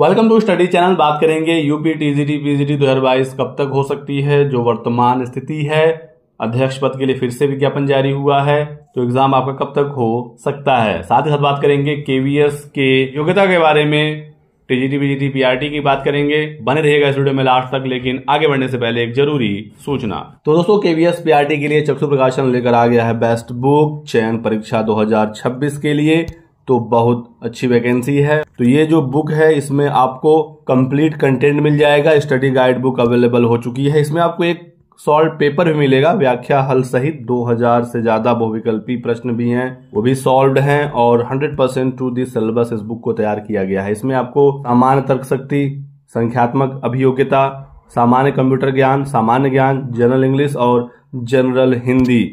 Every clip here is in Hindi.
Welcome to study channel. बात करेंगे यूपी टीजीटी पीजीटी 2022 कब तक हो सकती है। जो वर्तमान स्थिति है, अध्यक्ष पद के लिए फिर से विज्ञापन जारी हुआ है, तो एग्जाम आपका कब तक हो सकता है। साथ ही साथ बात करेंगे केवीएस के योग्यता के बारे में, टीजीटी पीजीटी पीआरटी की बात करेंगे। बने रहिएगा इस वीडियो में लास्ट तक। लेकिन आगे बढ़ने से पहले एक जरूरी सूचना। तो दोस्तों, केवीएस पीआरटी के लिए चक्षु प्रकाशन लेकर आ गया है बेस्ट बुक चयन परीक्षा 2026 के लिए। तो बहुत अच्छी वैकेंसी है। तो ये जो बुक है, इसमें आपको कंप्लीट कंटेंट मिल जाएगा। स्टडी गाइड बुक अवेलेबल हो चुकी है। इसमें आपको एक सॉल्व पेपर भी मिलेगा, व्याख्या हल सहित 2000 से ज्यादा बहुविकल्पी प्रश्न भी हैं, वो भी सॉल्व्ड हैं। और 100% टू दी सिलेबस इस बुक को तैयार किया गया है। इसमें आपको सामान्य तर्क शक्ति, संख्यात्मक अभियोग्यता, सामान्य कंप्यूटर ज्ञान, सामान्य ज्ञान, जनरल इंग्लिश और जनरल हिंदी,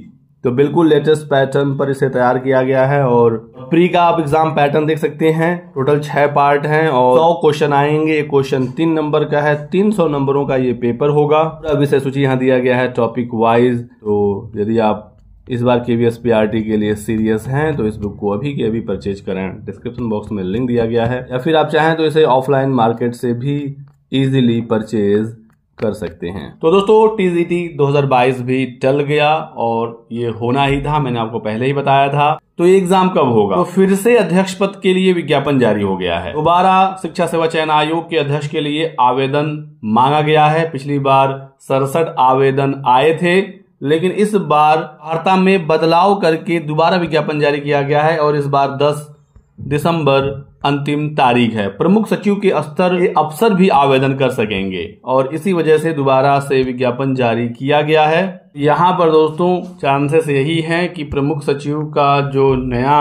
तो बिल्कुल लेटेस्ट पैटर्न पर इसे तैयार किया गया है। और प्री का आप एग्जाम पैटर्न देख सकते हैं। टोटल 6 पार्ट हैं और 100 क्वेश्चन आएंगे। एक क्वेश्चन 3 नंबर का है। 300 नंबरों का ये पेपर होगा। अब विषय सूची यहाँ दिया गया है टॉपिक वाइज। तो यदि आप इस बार केवीएस पीआरटी के लिए सीरियस हैं तो इस बुक को अभी के अभी परचेज करें। डिस्क्रिप्शन बॉक्स में लिंक दिया गया है, या फिर आप चाहें तो इसे ऑफलाइन मार्केट से भी इजीली परचेज कर सकते हैं। तो दोस्तों, टीजीटी 2022 भी टल गया और ये होना ही था, मैंने आपको पहले ही बताया था। तो ये एग्जाम कब होगा? तो फिर से अध्यक्ष पद के लिए विज्ञापन जारी हो गया है। दोबारा शिक्षा सेवा चयन आयोग के अध्यक्ष के लिए आवेदन मांगा गया है। पिछली बार 67 आवेदन आए थे, लेकिन इस बार वार्ता में बदलाव करके दोबारा विज्ञापन जारी किया गया है। और इस बार 10 दिसंबर अंतिम तारीख है। प्रमुख सचिव के स्तर के अफसर भी आवेदन कर सकेंगे और इसी वजह से दोबारा से विज्ञापन जारी किया गया है। यहाँ पर दोस्तों चांसेस यही हैं कि प्रमुख सचिव का जो नया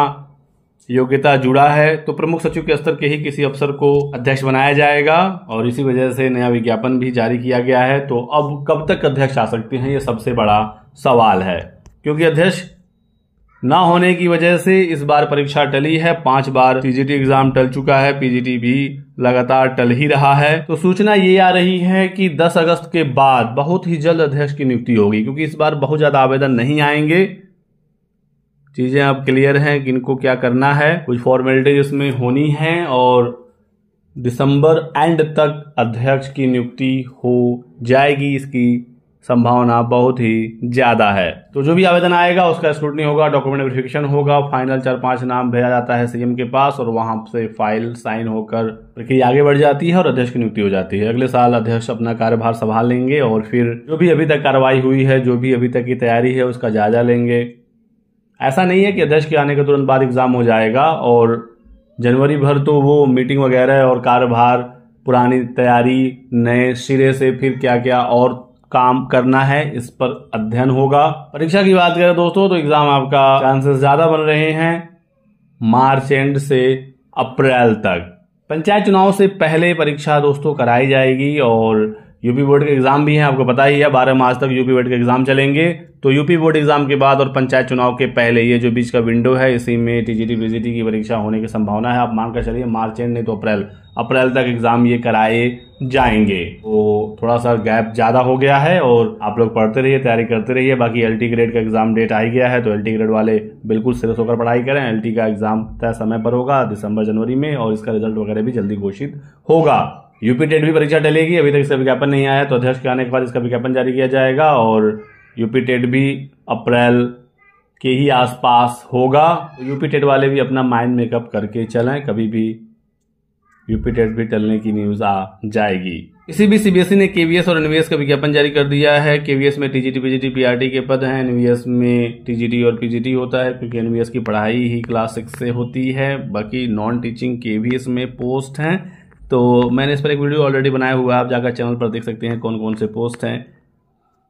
योग्यता जुड़ा है, तो प्रमुख सचिव के स्तर के ही किसी अफसर को अध्यक्ष बनाया जाएगा और इसी वजह से नया विज्ञापन भी जारी किया गया है। तो अब कब तक अध्यक्ष आ सकते हैं, ये सबसे बड़ा सवाल है, क्योंकि अध्यक्ष ना होने की वजह से इस बार परीक्षा टली है। 5 बार टीजीटी एग्जाम टल चुका है, पीजीटी भी लगातार टल ही रहा है। तो सूचना ये आ रही है कि 10 अगस्त के बाद बहुत ही जल्द अध्यक्ष की नियुक्ति होगी, क्योंकि इस बार बहुत ज्यादा आवेदन नहीं आएंगे। चीजें अब क्लियर हैं कि इनको क्या करना है, कुछ फॉर्मेलिटीज इसमें होनी है और दिसंबर एंड तक अध्यक्ष की नियुक्ति हो जाएगी। इसकी संभावना बहुत ही ज्यादा है। तो जो भी आवेदन आएगा उसका स्क्रूटनी होगा, डॉक्यूमेंट वेरिफिकेशन होगा, फाइनल 4-5 नाम भेजा जाता है सीएम के पास और वहां से फाइल साइन होकर प्रक्रिया आगे बढ़ जाती है और अध्यक्ष की नियुक्ति हो जाती है। अगले साल अध्यक्ष अपना कार्यभार संभाल लेंगे और फिर जो भी अभी तक कार्रवाई हुई है, जो भी अभी तक की तैयारी है, उसका जायजा लेंगे। ऐसा नहीं है कि अध्यक्ष के आने के तुरंत बाद एग्जाम हो जाएगा और जनवरी भर तो वो मीटिंग वगैरह और कार्यभार, पुरानी तैयारी, नए सिरे से फिर क्या क्या और काम करना है, इस पर अध्ययन होगा। परीक्षा की बात करें दोस्तों, तो एग्जाम आपका चांसेस ज्यादा बन रहे हैं मार्च एंड से अप्रैल तक। पंचायत चुनाव से पहले परीक्षा दोस्तों कराई जाएगी और यूपी बोर्ड के एग्जाम भी हैं, आपको पता ही है। 12 मार्च तक यूपी बोर्ड के एग्जाम चलेंगे। तो यूपी बोर्ड एग्जाम के बाद और पंचायत चुनाव के पहले ये जो बीच का विंडो है, इसी में टीजीटी पीजीटी की परीक्षा होने की संभावना है। आप मानकर चलिए मार्च एंड नहीं तो अप्रैल तक एग्जाम ये कराए जाएंगे। तो थोड़ा सा गैप ज्यादा हो गया है और आप लोग पढ़ते रहिए, तैयारी करते रहिए। बाकी एलटी ग्रेड का एग्जाम डेट आ ही गया है, तो एलटी ग्रेड वाले बिल्कुल सीरियस होकर पढ़ाई करें। एलटी का एग्जाम तय समय पर होगा, दिसंबर जनवरी में, और इसका रिजल्ट वगैरह भी जल्दी घोषित होगा। यूपी टेट भी परीक्षा टलेगी, अभी तक इसका विज्ञापन नहीं आया, तो अध्यक्ष के आने के बाद इसका विज्ञापन जारी किया जाएगा और यूपी टेट भी अप्रैल के ही आसपास होगा। तो यूपी टेट वाले भी अपना माइंड मेकअप करके चलें, कभी भी यूपी टेट भी टलने की न्यूज आ जाएगी। इसी भी सीबीएसई ने केवीएस और एनवीएस का विज्ञापन जारी कर दिया है। केवीएस में टीजीटी पीजीटी पीआरटी के पद हैं, एनवीएस में टीजीटी और पीजीटी होता है, क्योंकि एनवीएस की पढ़ाई ही क्लास 6 से होती है। बाकी नॉन टीचिंग केवीएस में पोस्ट हैं। तो मैंने इस पर एक वीडियो ऑलरेडी बनाया हुआ है, आप जाकर चैनल पर देख सकते हैं कौन कौन से पोस्ट हैं।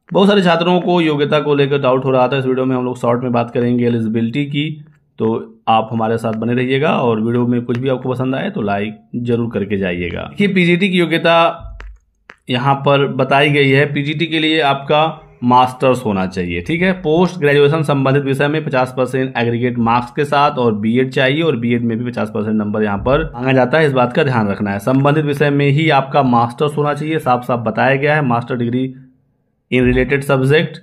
बहुत सारे छात्रों को योग्यता को लेकर डाउट हो रहा था। इस वीडियो में हम लोग शॉर्ट में बात करेंगे एलिजिबिलिटी की। तो आप हमारे साथ बने रहिएगा और वीडियो में कुछ भी आपको पसंद आए तो लाइक जरूर करके जाइएगा। देखिए, पीजीटी की योग्यता यहाँ पर बताई गई है। पीजीटी के लिए आपका मास्टर्स होना चाहिए, ठीक है। पोस्ट ग्रेजुएशन संबंधित विषय में 50% एग्रीगेट मार्क्स के साथ और बीएड चाहिए, और बीएड में भी 50% नंबर यहाँ पर मांगा जाता है। इस बात का ध्यान रखना है। संबंधित विषय में ही आपका मास्टर्स होना चाहिए, साफ साफ बताया गया है। Master degree in related subject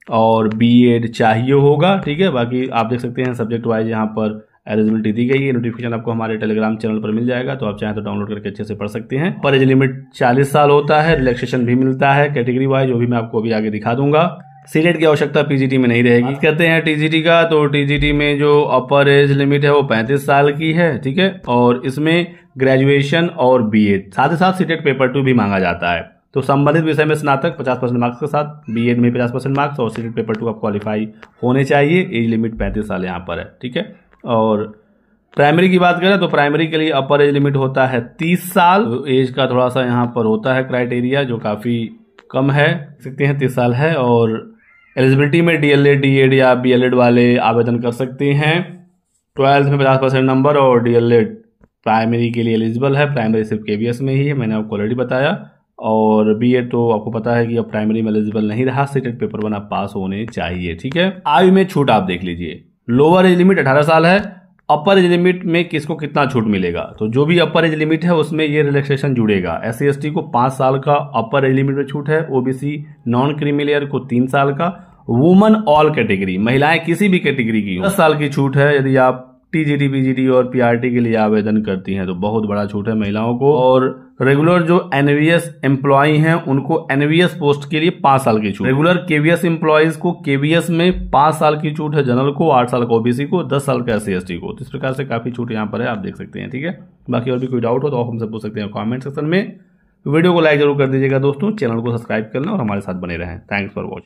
और बीएड चाहिए होगा, ठीक है। बाकी आप देख सकते हैं सब्जेक्ट वाइज यहाँ पर एलिजिबिलिटी दी गई है। नोटिफिकेशन आपको हमारे टेलीग्राम चैनल पर मिल जाएगा, तो आप चाहें तो डाउनलोड करके अच्छे से पढ़ सकते हैं। पर एज लिमिट 40 साल होता है, रिलैक्सेशन भी मिलता है कैटेगरी वाइज, जो भी मैं आपको अभी आगे दिखा दूंगा। सीटेट की आवश्यकता पीजीटी में नहीं रहेगी। कहते हैं टीजीटी का, तो टीजीटी में जो अपर एज लिमिट है वो 35 साल की है, ठीक है। और इसमें ग्रेजुएशन और बीएड, साथ ही साथ सीटेट पेपर 2 भी मांगा जाता है। तो संबंधित विषय में स्नातक 50% मार्क्स के साथ, बीएड में 50% मार्क्स और सीटेट पेपर 2 आप क्वालिफाई होने चाहिए। एज लिमिट 35 साल यहाँ पर है, ठीक है। और प्राइमरी की बात करें तो प्राइमरी के लिए अपर एज लिमिट होता है 30 साल। तो एज का थोड़ा सा यहाँ पर होता है क्राइटेरिया, जो काफ़ी कम है, सकते हैं 30 साल है। और एलिजिबिलिटी में डीएलएड, डीएड या बीएलएड वाले आवेदन कर सकते हैं। 12th में 50% नंबर और डीएलएड प्राइमरी के लिए एलिजिबल है। प्राइमरी सिर्फ केवीएस में ही है, मैंने आपको ऑलरेडी बताया। और बीएड तो आपको पता है कि अब प्राइमरी में एलिजिबल नहीं रहा, सीटेट पेपर 1 आप पास होने चाहिए, ठीक है। आयु में छूट आप देख लीजिए, लोअर एज लिमिट 18 साल है। अपर एज लिमिट में किसको कितना छूट मिलेगा, तो जो भी अपर एज लिमिट है उसमें ये रिलैक्सेशन जुड़ेगा। SC ST को 5 साल का अपर एज लिमिट में छूट है। ओबीसी नॉन क्रीमिलियर को 3 साल का। वुमन ऑल कैटेगरी, महिलाएं किसी भी कैटेगरी की 10 साल की छूट है। यदि आप टीजीटी, पीजीटी और पीआरटी के लिए आवेदन करती हैं तो बहुत बड़ा छूट है महिलाओं को। और रेगुलर जो एनवीएस एम्प्लॉय हैं उनको एनवीएस पोस्ट के लिए 5 साल की छूट। रेगुलर केवीएस एम्प्लॉयज को केवीएस में 5 साल की छूट है, जनरल को 8 साल का, ओबीसी को 10 साल का, SC ST को। तो इस प्रकार से काफी छूट यहाँ पर है, आप देख सकते हैं, ठीक है। बाकी और भी कोई डाउट हो तो आप हमसे पूछ सकते हैं कॉमेंट सेक्शन में। वीडियो को लाइक जरूर कर दीजिएगा दोस्तों, चैनल को सब्सक्राइब कर लें और हमारे साथ बने रहें। Thanks for watching.